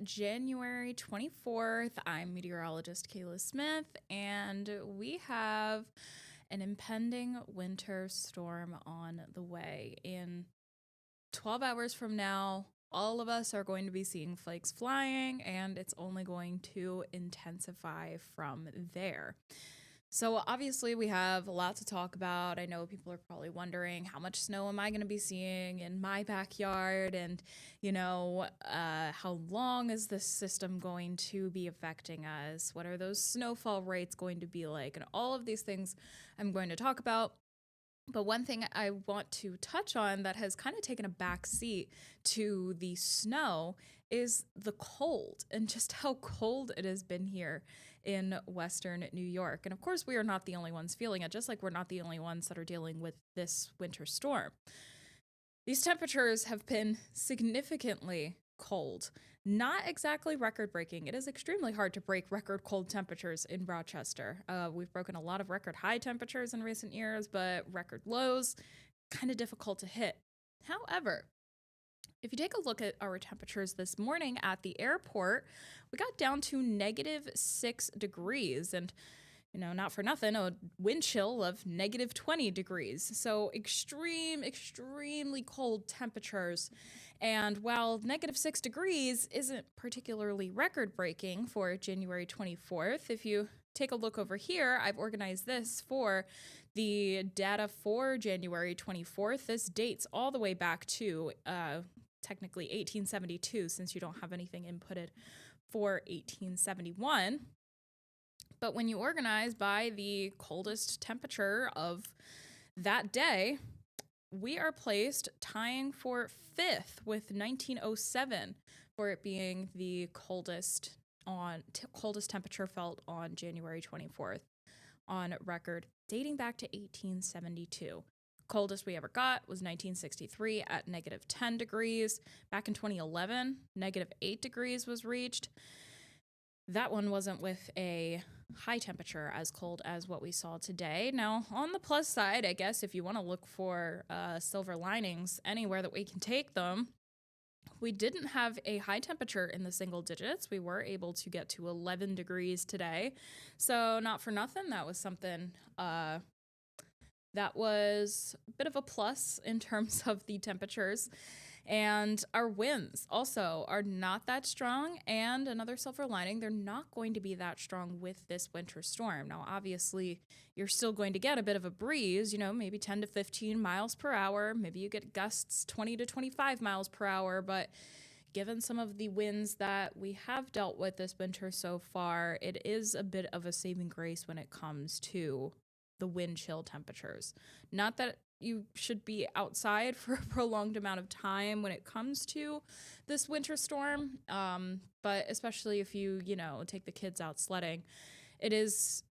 January 24th. I'm meteorologist Kayla Smith, and we have an impending winter storm on the way. In 12 hours from now, all of us are going to be seeing flakes flying, and it's only going to intensify from there. So obviously we have a lot to talk about. I know people are probably wondering, how much snow am I going to be seeing in my backyard? And, how long is this system going to be affecting us? What are those snowfall rates going to be like? And all of these things I'm going to talk about. But one thing I want to touch on that has kind of taken a back seat to the snow is the cold, and just how cold it has been here in Western New York. And of course, we are not the only ones feeling it, just like we're not the only ones that are dealing with this winter storm. These temperatures have been significantly cold, not exactly record-breaking. It is extremely hard to break record cold temperatures in Rochester. We've broken a lot of record high temperatures in recent years, but record lows, kind of difficult to hit. However, if you take a look at our temperatures this morning at the airport, we got down to -6 degrees, and not for nothing, a wind chill of -20 degrees. So extremely cold temperatures. And while -6 degrees isn't particularly record-breaking for January 24th, if you take a look over here, I've organized this for the data for January 24th. This dates all the way back to technically 1872, since you don't have anything inputted for 1871. But when you organize by the coldest temperature of that day, we are placed tying for 5th with 1907 for it being the coldest temperature felt on January 24th on record, dating back to 1872. Coldest we ever got was 1963 at -10 degrees. Back in 2011, -8 degrees was reached. That one wasn't with a high temperature as cold as what we saw today. Now, on the plus side, I guess if you want to look for silver linings anywhere that we can take them, we didn't have a high temperature in the single digits. We were able to get to 11 degrees today. So not for nothing, that was something that was a bit of a plus in terms of the temperatures. And our winds also are not that strong. And another silver lining, they're not going to be that strong with this winter storm. Now, obviously, you're still going to get a bit of a breeze, maybe 10 to 15 miles per hour. Maybe you get gusts 20 to 25 miles per hour. But given some of the winds that we have dealt with this winter so far, it is a bit of a saving grace when it comes to the wind chill temperatures. Not that you should be outside for a prolonged amount of time when it comes to this winter storm, but especially if you take the kids out sledding, it is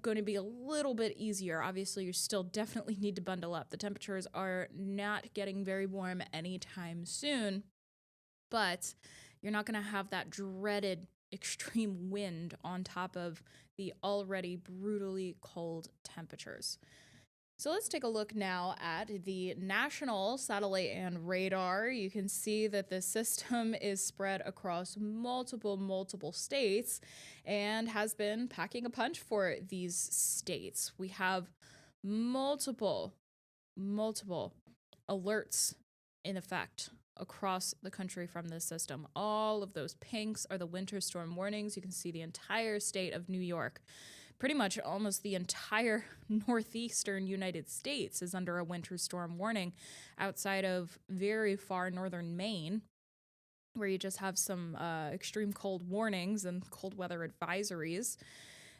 going to be a little bit easier. Obviously, you still definitely need to bundle up. The temperatures are not getting very warm anytime soon, but you're not going to have that dreaded extreme wind on top of the already brutally cold temperatures. So let's take a look now at the national satellite and radar. You can see that the system is spread across multiple states and has been packing a punch for these states. We have multiple alerts in effect across the country from this system. All of those pinks are the winter storm warnings. You can see the entire state of New York. Pretty much almost the entire northeastern United States is under a winter storm warning, outside of very far northern Maine, where you just have some extreme cold warnings and cold weather advisories.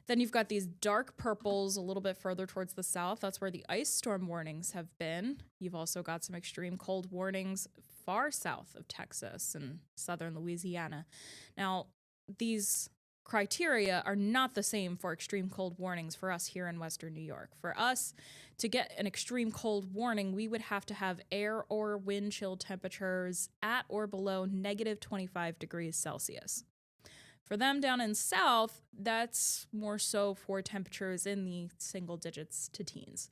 Then you've got these dark purples a little bit further towards the south. That's where the ice storm warnings have been. You've also got some extreme cold warnings far south of Texas and southern Louisiana. Now, these criteria are not the same for extreme cold warnings for us here in Western New York. For us to get an extreme cold warning, we would have to have air or wind chill temperatures at or below -25 degrees Celsius. For them down in south, that's more so for temperatures in the single digits to teens.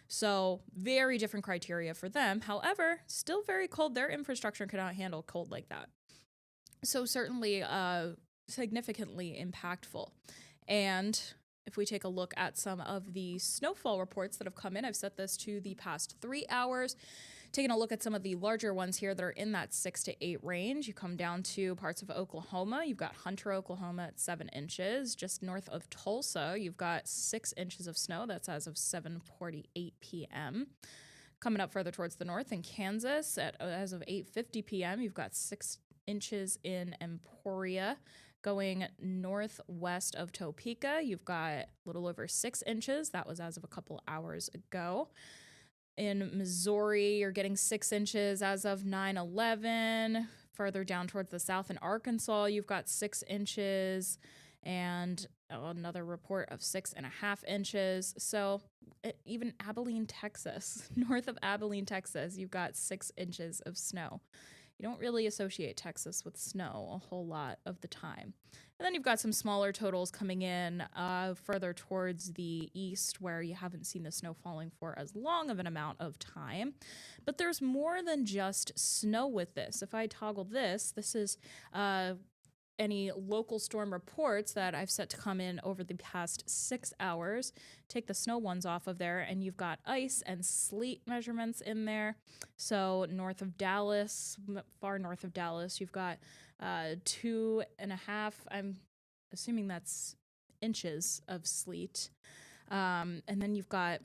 So very different criteria for them. However, still very cold. Their infrastructure cannot handle cold like that. So certainly significantly impactful. And if we take a look at some of the snowfall reports that have come in, I've set this to the past 3 hours. Taking a look at some of the larger ones here that are in that 6 to 8 range, you come down to parts of Oklahoma. You've got Hunter, Oklahoma at 7 inches. Just north of Tulsa, you've got 6 inches of snow. That's as of 7:48 p.m. Coming up further towards the north in Kansas, as of 8:50 p.m., you've got 6 inches in Emporia. Going northwest of Topeka, you've got a little over 6 inches. That was as of a couple hours ago. In Missouri, you're getting 6 inches as of 9/11. Further down towards the south in Arkansas, you've got 6 inches and another report of 6.5 inches. So even Abilene, Texas, north of Abilene, Texas, you've got 6 inches of snow. You don't really associate Texas with snow a whole lot of the time. And then you've got some smaller totals coming in further towards the east where you haven't seen the snow falling for as long of an amount of time. But there's more than just snow with this. If I toggle this is any local storm reports that I've set to come in over the past 6 hours. Take the snow ones off of there, and you've got ice and sleet measurements in there. So north of Dallas, far north of Dallas, you've got 2.5, I'm assuming that's inches of sleet. And then you've got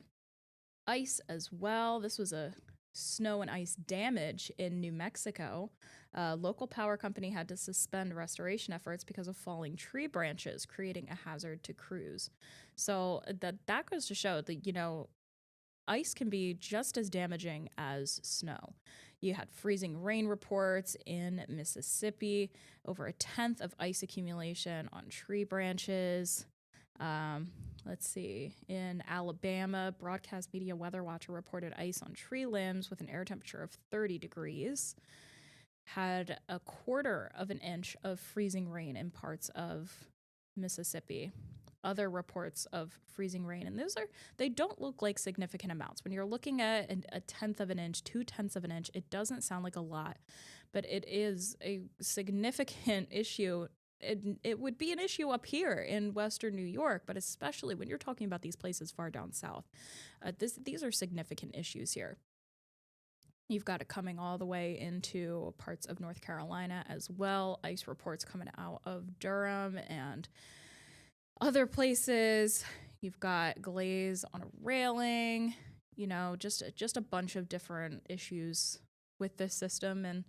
ice as well. This was a snow and ice damage in New Mexico. Local power company had to suspend restoration efforts because of falling tree branches, creating a hazard to crews. So that goes to show that, ice can be just as damaging as snow. You had freezing rain reports in Mississippi, over a tenth of ice accumulation on tree branches. Let's see. In Alabama, Broadcast Media Weather Watcher reported ice on tree limbs with an air temperature of 30 degrees. Had a quarter of an inch of freezing rain in parts of Mississippi. Other reports of freezing rain, and they don't look like significant amounts. When you're looking at a tenth of an inch, 2/10 of an inch, it doesn't sound like a lot, but it is a significant issue. It would be an issue up here in Western New York, but especially when you're talking about these places far down south. These are significant issues here. You've got it coming all the way into parts of North Carolina as well. Ice reports coming out of Durham and other places. You've got glaze on a railing, just a bunch of different issues with this system. And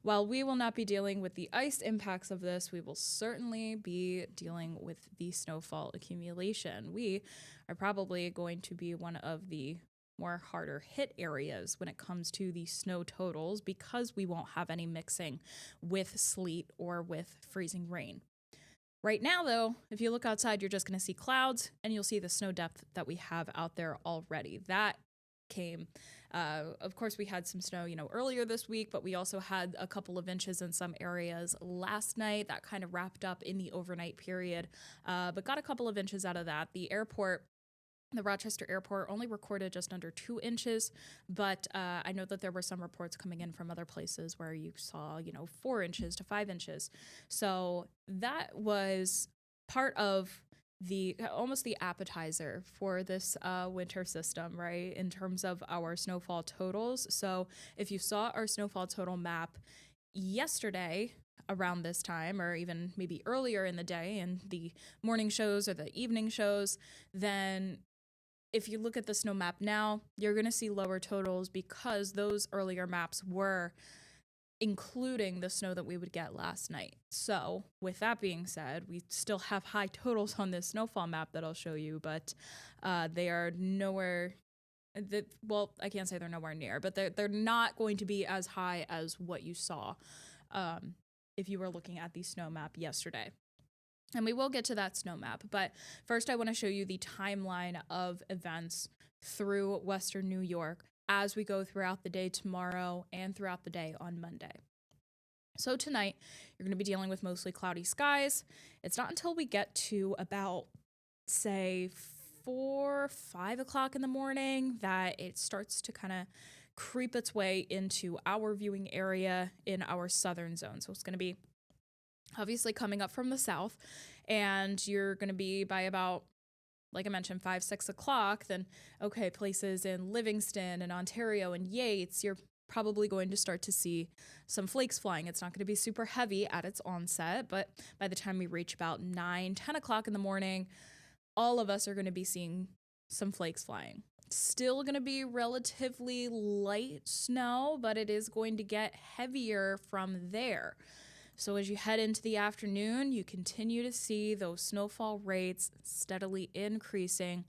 while we will not be dealing with the ice impacts of this, we will certainly be dealing with the snowfall accumulation. We are probably going to be one of the more harder hit areas when it comes to the snow totals because we won't have any mixing with sleet or with freezing rain. Right now, though, if you look outside, you're just going to see clouds and you'll see the snow depth that we have out there already. That came, of course, we had some snow, earlier this week, but we also had a couple of inches in some areas last night. That kind of wrapped up in the overnight period, but got a couple of inches out of that. The Rochester Airport only recorded just under 2 inches, but I know that there were some reports coming in from other places where you saw, 4 inches to 5 inches. So that was part of almost the appetizer for this winter system, right, in terms of our snowfall totals. So if you saw our snowfall total map yesterday around this time, or even maybe earlier in the day in the morning shows or the evening shows, then if you look at the snow map now, you're going to see lower totals because those earlier maps were including the snow that we would get last night. So with that being said, we still have high totals on this snowfall map that I'll show you, but they are nowhere. I can't say they're nowhere near, but they're not going to be as high as what you saw if you were looking at the snow map yesterday. And we will get to that snow map, but first I want to show you the timeline of events through Western New York as we go throughout the day tomorrow and throughout the day on Monday. So tonight, you're going to be dealing with mostly cloudy skies. It's not until we get to about, say, 5 o'clock in the morning that it starts to kind of creep its way into our viewing area in our southern zone. So it's going to be obviously coming up from the south, and you're going to be by about, like I mentioned, 5, 6 o'clock, then okay, places in Livingston and Ontario and Yates, you're probably going to start to see some flakes flying. It's not going to be super heavy at its onset, but by the time we reach about 9, 10 o'clock in the morning, all of us are going to be seeing some flakes flying. Still going to be relatively light snow, but it is going to get heavier from there. So as you head into the afternoon, you continue to see those snowfall rates steadily increasing.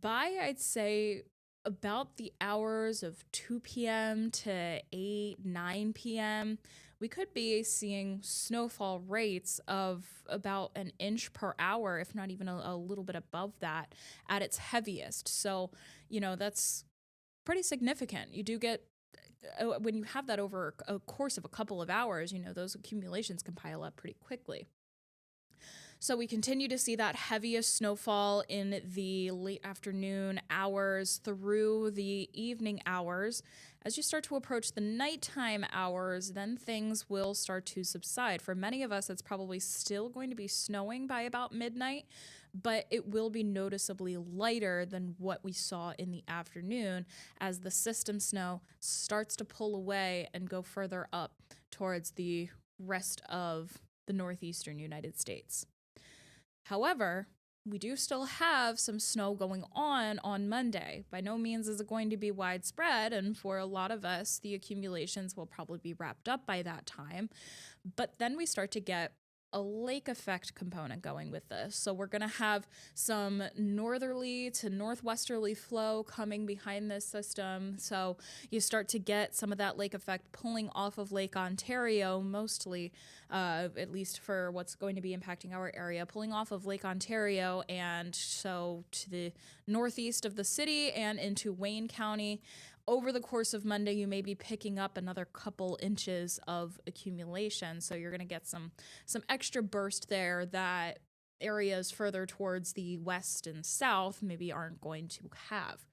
By, I'd say, about the hours of 2 p.m. to 8, 9 p.m., we could be seeing snowfall rates of about an inch per hour, if not even a little bit above that at its heaviest. So, that's pretty significant. You do get, when you have that over a course of a couple of hours, those accumulations can pile up pretty quickly. So we continue to see that heaviest snowfall in the late afternoon hours through the evening hours. As you start to approach the nighttime hours, then things will start to subside. For many of us, it's probably still going to be snowing by about midnight, but it will be noticeably lighter than what we saw in the afternoon as the system snow starts to pull away and go further up towards the rest of the northeastern United States. However, we do still have some snow going on Monday. By no means is it going to be widespread, and for a lot of us, the accumulations will probably be wrapped up by that time. But then we start to get a lake effect component going with this. So we're going to have some northerly to northwesterly flow coming behind this system. So you start to get some of that lake effect pulling off of Lake Ontario, mostly, at least for what's going to be impacting our area, pulling off of Lake Ontario, and so to the northeast of the city and into Wayne County. Over the course of Monday, you may be picking up another couple inches of accumulation. So you're going to get some extra burst there that areas further towards the west and south maybe aren't going to have.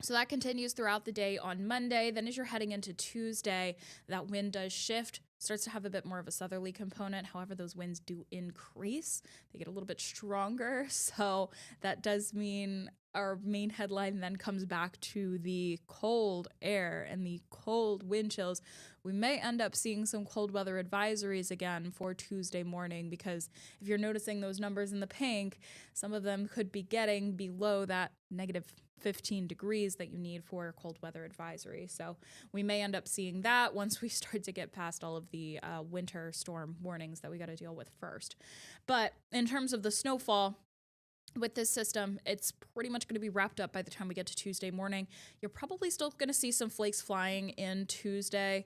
So that continues throughout the day on Monday. Then as you're heading into Tuesday, that wind does shift, starts to have a bit more of a southerly component. However, those winds do increase. They get a little bit stronger. So that does mean our main headline then comes back to the cold air and the cold wind chills. We may end up seeing some cold weather advisories again for Tuesday morning, because if you're noticing those numbers in the pink, some of them could be getting below that negative 15 degrees that you need for a cold weather advisory. So we may end up seeing that once we start to get past all of the winter storm warnings that we got to deal with first. But in terms of the snowfall, with this system, it's pretty much going to be wrapped up by the time we get to Tuesday morning. You're probably still going to see some flakes flying in Tuesday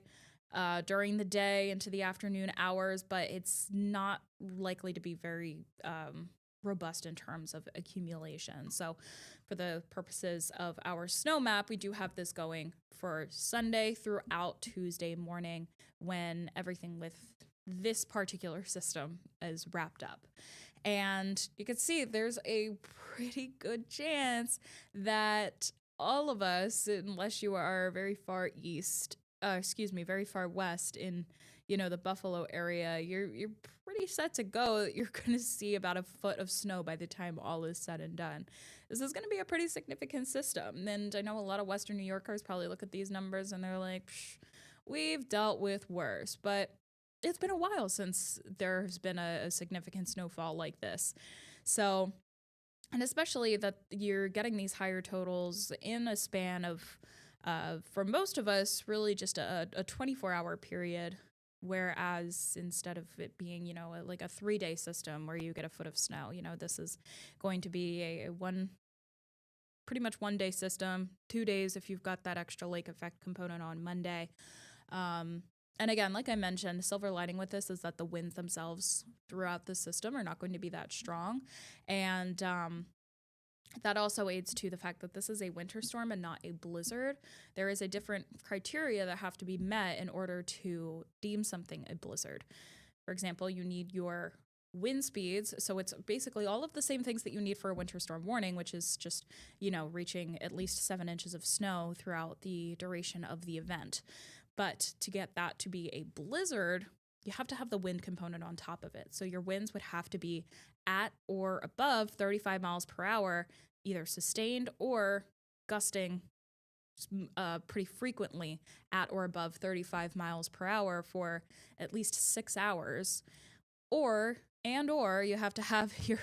during the day into the afternoon hours, but it's not likely to be very robust in terms of accumulation. So for the purposes of our snow map, we do have this going for Sunday throughout Tuesday morning when everything with this particular system is wrapped up. And you can see there's a pretty good chance that all of us, unless you are very far very far west in, the Buffalo area, you're pretty set to go. You're going to see about a foot of snow by the time all is said and done. This is going to be a pretty significant system. And I know a lot of Western New Yorkers probably look at these numbers and they're like, we've dealt with worse. But it's been a while since there's been a significant snowfall like this. So, and especially that you're getting these higher totals in a span of, for most of us, really just a 24-hour period. Whereas instead of it being, like a 3-day system where you get a foot of snow, this is going to be a pretty much 1-day system, 2 days if you've got that extra lake effect component on Monday. And again, like I mentioned, the silver lining with this is that the winds themselves throughout the system are not going to be that strong. And that also aids to the fact that this is a winter storm and not a blizzard. There is a different criteria that have to be met in order to deem something a blizzard. For example, you need your wind speeds. So it's basically all of the same things that you need for a winter storm warning, which is just, reaching at least 7 inches of snow throughout the duration of the event. But to get that to be a blizzard, you have to have the wind component on top of it. So your winds would have to be at or above 35 miles per hour, either sustained or gusting pretty frequently at or above 35 miles per hour for at least 6 hours. Or you have to have your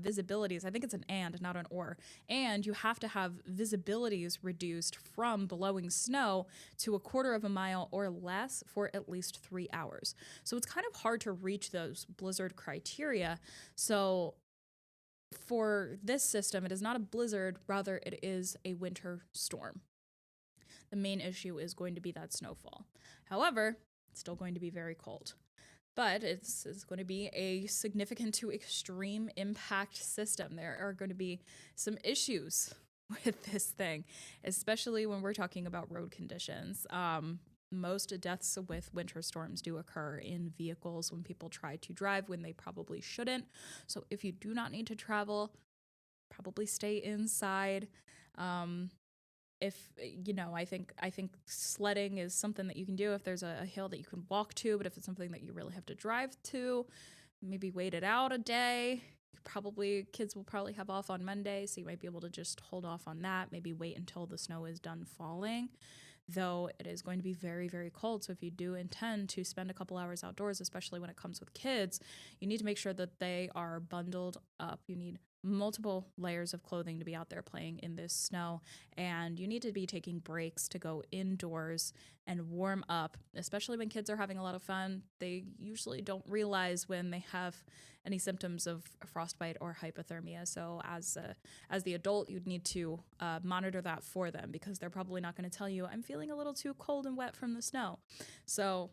visibilities. I think it's an and, not an or. And you have to have visibilities reduced from blowing snow to a quarter of a mile or less for at least 3 hours. So it's kind of hard to reach those blizzard criteria. So for this system, it is not a blizzard, rather it is a winter storm. The main issue is going to be that snowfall. However, it's still going to be very cold. But it's going to be a significant to extreme impact system. There are going to be some issues with this thing, especially when we're talking about road conditions. Most deaths with winter storms do occur in vehicles when people try to drive when they probably shouldn't. So if you do not need to travel, probably stay inside. If I think sledding is something that you can do if there's a hill that you can walk to, but if it's something that you really have to drive to, maybe wait it out a day. Kids will probably have off on Monday, so you might be able to just hold off on that. Maybe wait until the snow is done falling, though it is going to be very, very cold. So if you do intend to spend a couple hours outdoors, especially when it comes with kids, you need to make sure that they are bundled up. You need multiple layers of clothing to be out there playing in this snow, and you need to be taking breaks to go indoors and warm up, especially when kids are having a lot of fun. They usually don't realize when they have any symptoms of frostbite or hypothermia. So as the adult, you'd need to monitor that for them, because they're probably not going to tell you, I'm feeling a little too cold and wet from the snow. So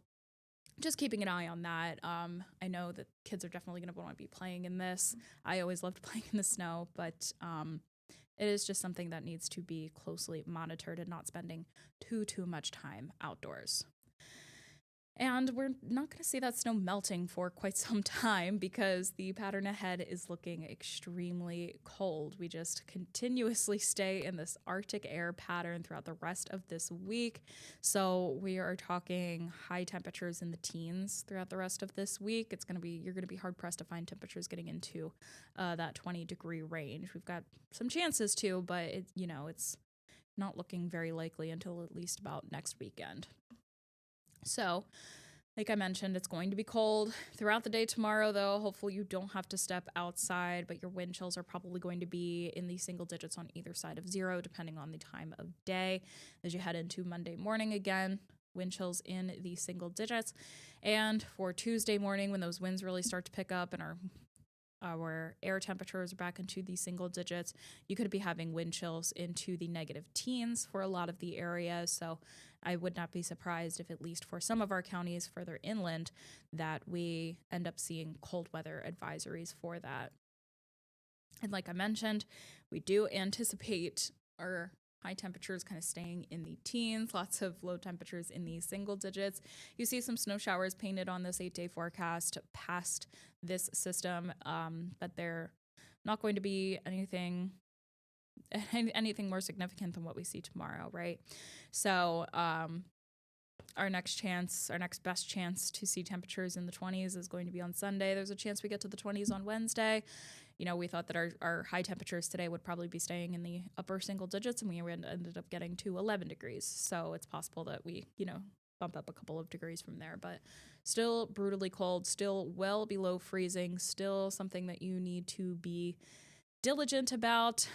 just keeping an eye on that. I know that kids are definitely going to want to be playing in this. I always loved playing in the snow, but it is just something that needs to be closely monitored and not spending too much time outdoors. And we're not going to see that snow melting for quite some time, because the pattern ahead is looking extremely cold. We just continuously stay in this Arctic air pattern throughout the rest of this week. So we are talking high temperatures in the teens throughout the rest of this week. You're going to be hard pressed to find temperatures getting into that 20-degree range. We've got some chances to, but it's not looking very likely until at least about next weekend. So, like I mentioned, it's going to be cold throughout the day tomorrow, though. Hopefully you don't have to step outside, but your wind chills are probably going to be in the single digits on either side of zero, depending on the time of day. As you head into Monday morning again, wind chills in the single digits. And for Tuesday morning, when those winds really start to pick up and our air temperatures are back into the single digits, you could be having wind chills into the negative teens for a lot of the areas. So I would not be surprised if, at least for some of our counties further inland, that we end up seeing cold weather advisories for that. And like I mentioned, we do anticipate our high temperatures kind of staying in the teens, lots of low temperatures in the single digits. You see some snow showers painted on this 8-day forecast past this system, but they're not going to be anything more significant than what we see tomorrow, right? So our next best chance to see temperatures in the 20s is going to be on Sunday. There's a chance we get to the 20s on Wednesday. We thought that our high temperatures today would probably be staying in the upper single digits, and we ended up getting to 11 degrees. So it's possible that we, bump up a couple of degrees from there, but still brutally cold, still well below freezing, still something that you need to be diligent about,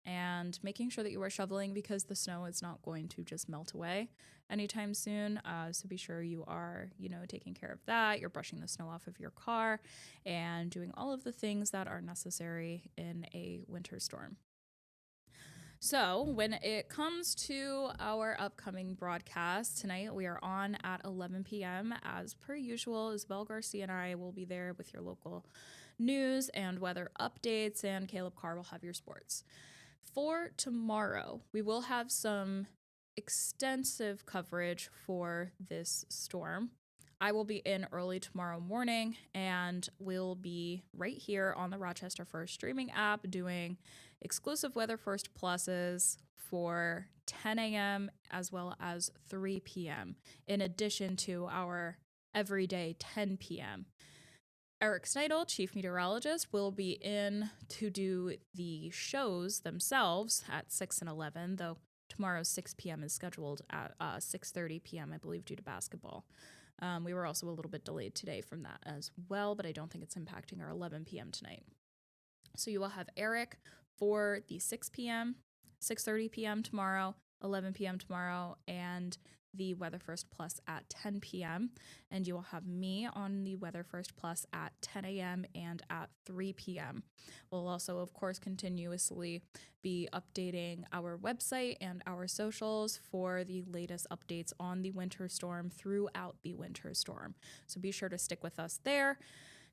and making sure that you are shoveling, because the snow is not going to just melt away anytime soon. So be sure you are, taking care of that. You're brushing the snow off of your car and doing all of the things that are necessary in a winter storm. So when it comes to our upcoming broadcast tonight, we are on at 11 p.m. As per usual. Isabel Garcia and I will be there with your local news and weather updates, and Caleb Carr will have your sports. For tomorrow, we will have some extensive coverage for this storm. I will be in early tomorrow morning, and we'll be right here on the Rochester First streaming app doing exclusive WeatherFirst Pluses for 10 a.m. as well as 3 p.m. in addition to our every day, 10 p.m. Eric Sneidel, chief meteorologist, will be in to do the shows themselves at 6 and 11, though tomorrow's 6 p.m. is scheduled at 6:30 p.m., I believe, due to basketball. We were also a little bit delayed today from that as well, but I don't think it's impacting our 11 p.m. tonight. So you will have Eric for the 6 p.m., 6:30 p.m. tomorrow, 11 p.m. tomorrow, and the WeatherFirst Plus at 10 p.m. And you will have me on the WeatherFirst Plus at 10 a.m. and at 3 p.m. We'll also, of course, continuously be updating our website and our socials for the latest updates on the winter storm throughout the winter storm. So be sure to stick with us there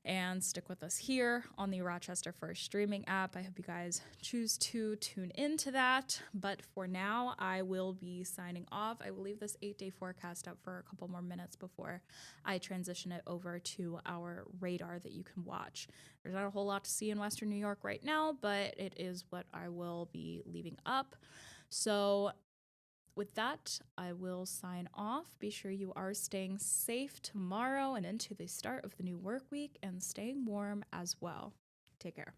and stick with us here on the Rochester First streaming app. I hope you guys choose to tune into that. But for now, I will be signing off. I will leave this 8-day forecast up for a couple more minutes before I transition it over to our radar that you can watch. There's not a whole lot to see in Western New York right now, but it is what I will be leaving up. So with that, I will sign off. Be sure you are staying safe tomorrow and into the start of the new work week and staying warm as well. Take care.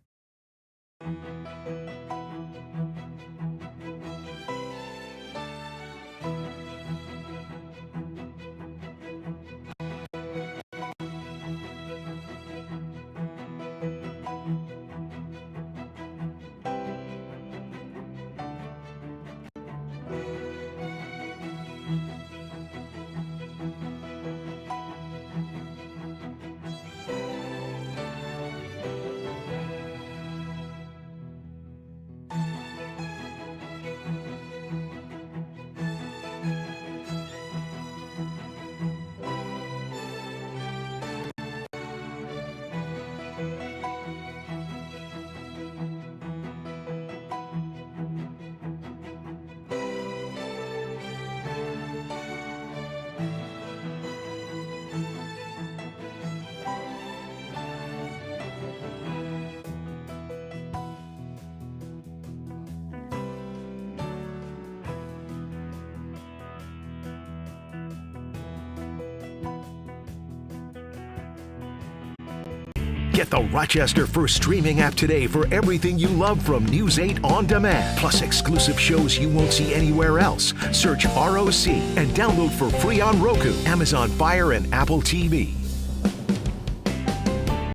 Get the Rochester First streaming app today for everything you love from News 8 on demand, plus exclusive shows you won't see anywhere else. Search ROC and download for free on Roku, Amazon Fire, and Apple TV.